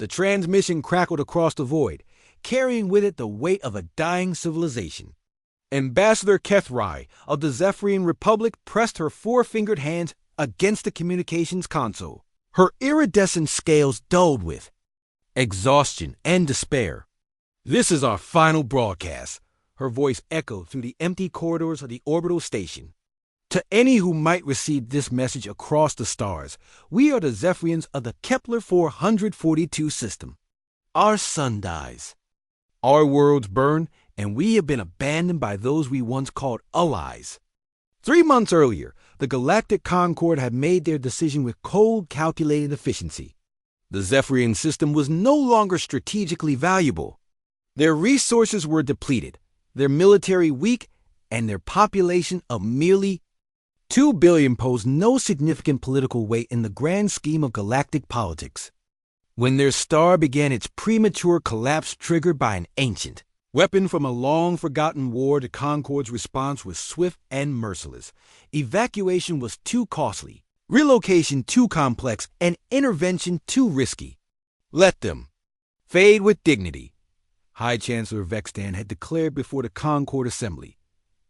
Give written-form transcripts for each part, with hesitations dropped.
The transmission crackled across the void, carrying with it the weight of a dying civilization. Ambassador Kethrai of the Zephyrian Republic pressed her four-fingered hands against the communications console. Her iridescent scales dulled with exhaustion and despair. "This is our final broadcast," her voice echoed through the empty corridors of the orbital station. "To any who might receive this message across the stars, we are the Zephyrians of the Kepler 442 system. Our sun dies. Our worlds burn, and we have been abandoned by those we once called allies." 3 months earlier, the Galactic Concord had made their decision with cold, calculated efficiency. The Zephyrian system was no longer strategically valuable. Their resources were depleted, their military weak, and their population of merely 2 billion posed no significant political weight in the grand scheme of galactic politics. When their star began its premature collapse triggered by an ancient weapon from a long-forgotten war, the Concord's response was swift and merciless. Evacuation was too costly, relocation too complex, and intervention too risky. "Let them fade with dignity," High Chancellor Vextan had declared before the Concord Assembly.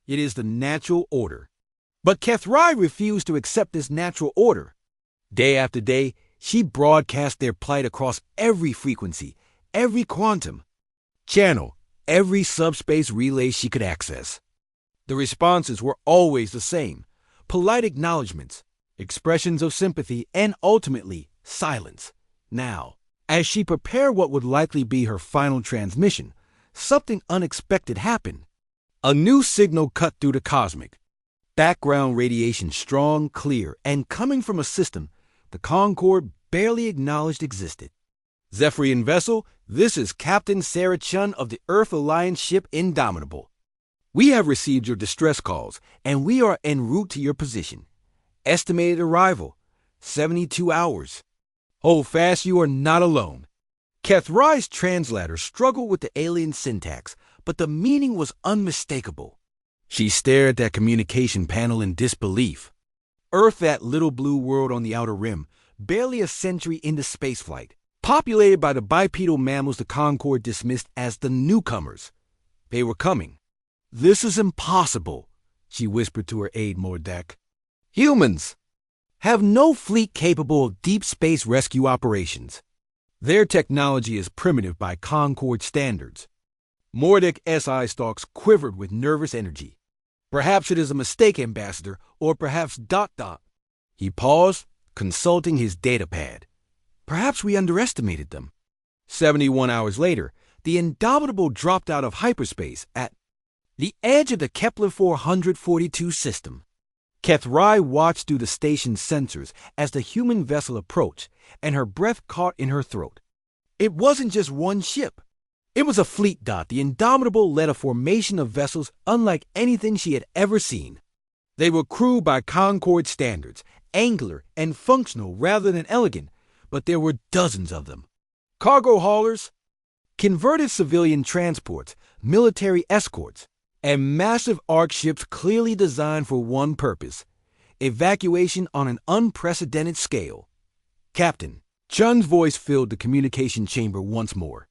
"It is the natural order." But Kethrai refused to accept this natural order. Day after day, she broadcast their plight across every frequency, every quantum channel, every subspace relay she could access. The responses were always the same: polite acknowledgments, expressions of sympathy, and ultimately, silence. Now, as she prepared what would likely be her final transmission, something unexpected happened. A new signal cut through the cosmic. Background radiation strong, clear, and coming from a system the Concord barely acknowledged existed. "Zephyrian vessel, this is Captain Sarah Chun of the Earth Alliance ship Indomitable. We have received your distress calls, and we are en route to your position. Estimated arrival, 72 hours. Hold fast, you are not alone." Kethrai's translator struggled with the alien syntax, but the meaning was unmistakable. She stared at that communication panel in disbelief. Earth, that little blue world on the outer rim, barely a century into spaceflight, populated by the bipedal mammals the Concord dismissed as the newcomers. They were coming. "This is impossible," she whispered to her aide Mordek. "Humans have no fleet capable of deep space rescue operations. Their technology is primitive by Concord standards." Mordek S.I. Stalks quivered with nervous energy. "Perhaps it is a mistake, Ambassador, or perhaps ... He paused, consulting his datapad. "Perhaps we underestimated them." 71 hours later, the Indomitable dropped out of hyperspace at the edge of the Kepler 442 system. Kethrai watched through the station's sensors as the human vessel approached, and her breath caught in her throat. It wasn't just one ship. It was a fleet. The Indomitable led a formation of vessels unlike anything she had ever seen. They were crewed by Concord standards, angular and functional rather than elegant, but there were dozens of them. Cargo haulers, converted civilian transports, military escorts, and massive Orc ships clearly designed for one purpose: evacuation on an unprecedented scale. "Captain," Chun's voice filled the communication chamber once more.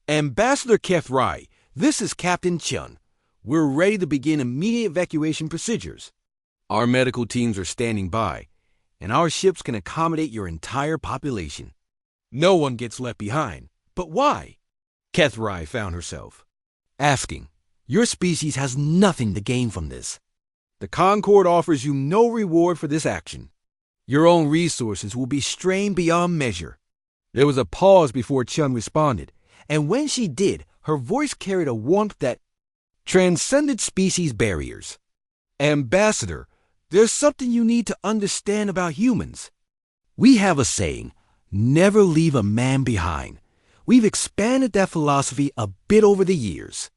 "Ambassador Kethrai, this is Captain Chun. We're ready to begin immediate evacuation procedures. Our medical teams are standing by, and our ships can accommodate your entire population. No one gets left behind. But why?" Kethrai found herself asking. "Your species has nothing to gain from this. The Concord offers you no reward for this action. Your own resources will be strained beyond measure." There was a pause before Chun responded, and when she did, her voice carried a warmth that transcended species barriers. "Ambassador, there's something you need to understand about humans. We have a saying, never leave a man behind. We've expanded that philosophy a bit over the years."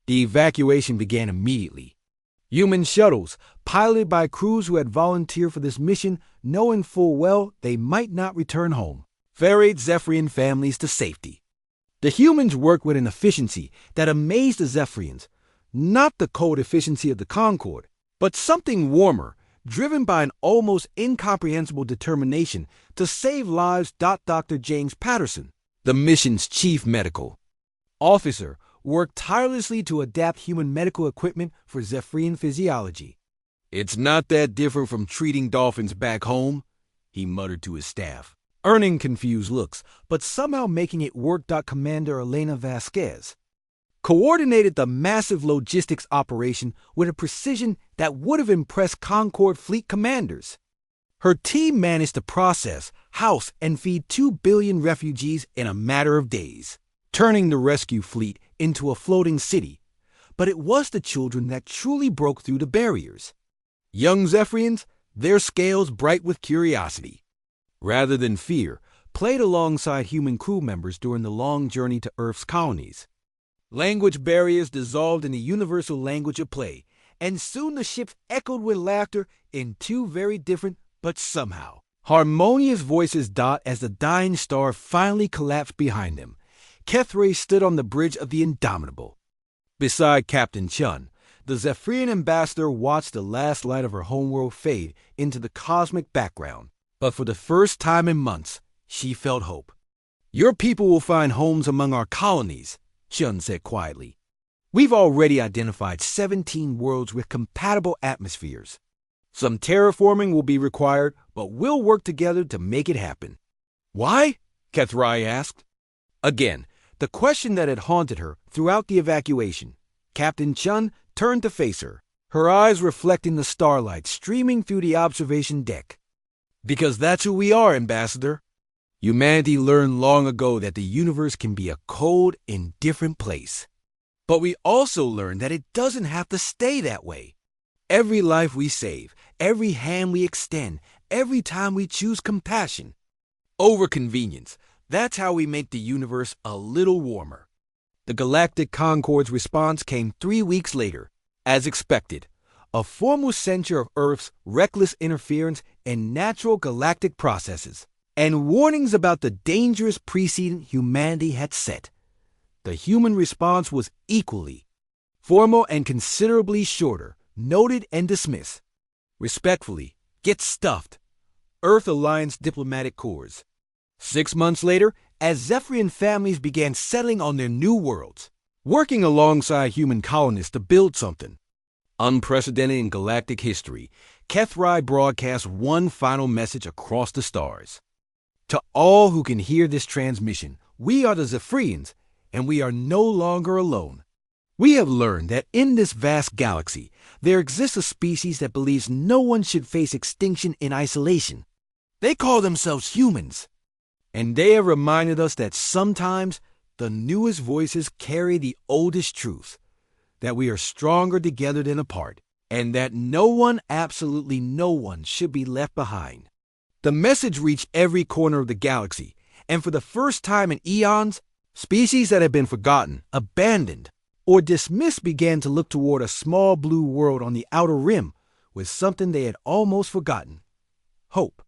The evacuation began immediately. Human shuttles, piloted by crews who had volunteered for this mission, knowing full well they might not return home, ferried Zephyrian families to safety. The humans worked with an efficiency that amazed the Zephyrians, not the cold efficiency of the Concord, but something warmer, driven by an almost incomprehensible determination to save lives. Dr. James Patterson, the mission's chief medical officer, worked tirelessly to adapt human medical equipment for Zephyrian physiology. "It's not that different from treating dolphins back home," he muttered to his staff, earning confused looks, but somehow making it work. Commander Elena Vasquez coordinated the massive logistics operation with a precision that would have impressed Concord fleet commanders. Her team managed to process, house, and feed 2 billion refugees in a matter of days, turning the rescue fleet into a floating city. But it was the children that truly broke through the barriers. Young Zephyrians, their scales bright with curiosity, rather than fear, played alongside human crew members during the long journey to Earth's colonies. Language barriers dissolved in the universal language of play, and soon the ships echoed with laughter in 2 very different, but somehow harmonious voices. As the dying star finally collapsed behind them, Kethray stood on the bridge of the Indomitable. Beside Captain Chun, the Zephyrian ambassador watched the last light of her homeworld fade into the cosmic background. But for the first time in months, she felt hope. "Your people will find homes among our colonies," Chun said quietly. "We've already identified 17 worlds with compatible atmospheres. Some terraforming will be required, but we'll work together to make it happen." "Why?" Kethrai asked. Again, the question that had haunted her throughout the evacuation. Captain Chun turned to face her, her eyes reflecting the starlight streaming through the observation deck. "Because that's who we are, Ambassador. Humanity learned long ago that the universe can be a cold, indifferent place. But we also learned that it doesn't have to stay that way. Every life we save, every hand we extend, every time we choose compassion over convenience, that's how we make the universe a little warmer." The Galactic Concord's response came 3 weeks later, as expected. A formal censure of Earth's reckless interference in natural galactic processes, and warnings about the dangerous precedent humanity had set. The human response was equally formal and considerably shorter: noted and dismissed. Respectfully, get stuffed. Earth Alliance diplomatic corps. 6 months later, as Zephyrian families began settling on their new worlds, working alongside human colonists to build something unprecedented in galactic history, Kethrai broadcast one final message across the stars. "To all who can hear this transmission, we are the Zephyrians, and we are no longer alone. We have learned that in this vast galaxy, there exists a species that believes no one should face extinction in isolation. They call themselves humans. And they have reminded us that sometimes the newest voices carry the oldest truth, that we are stronger together than apart, and that no one, absolutely no one, should be left behind." The message reached every corner of the galaxy, and for the first time in eons, species that had been forgotten, abandoned, or dismissed began to look toward a small blue world on the outer rim with something they had almost forgotten: hope.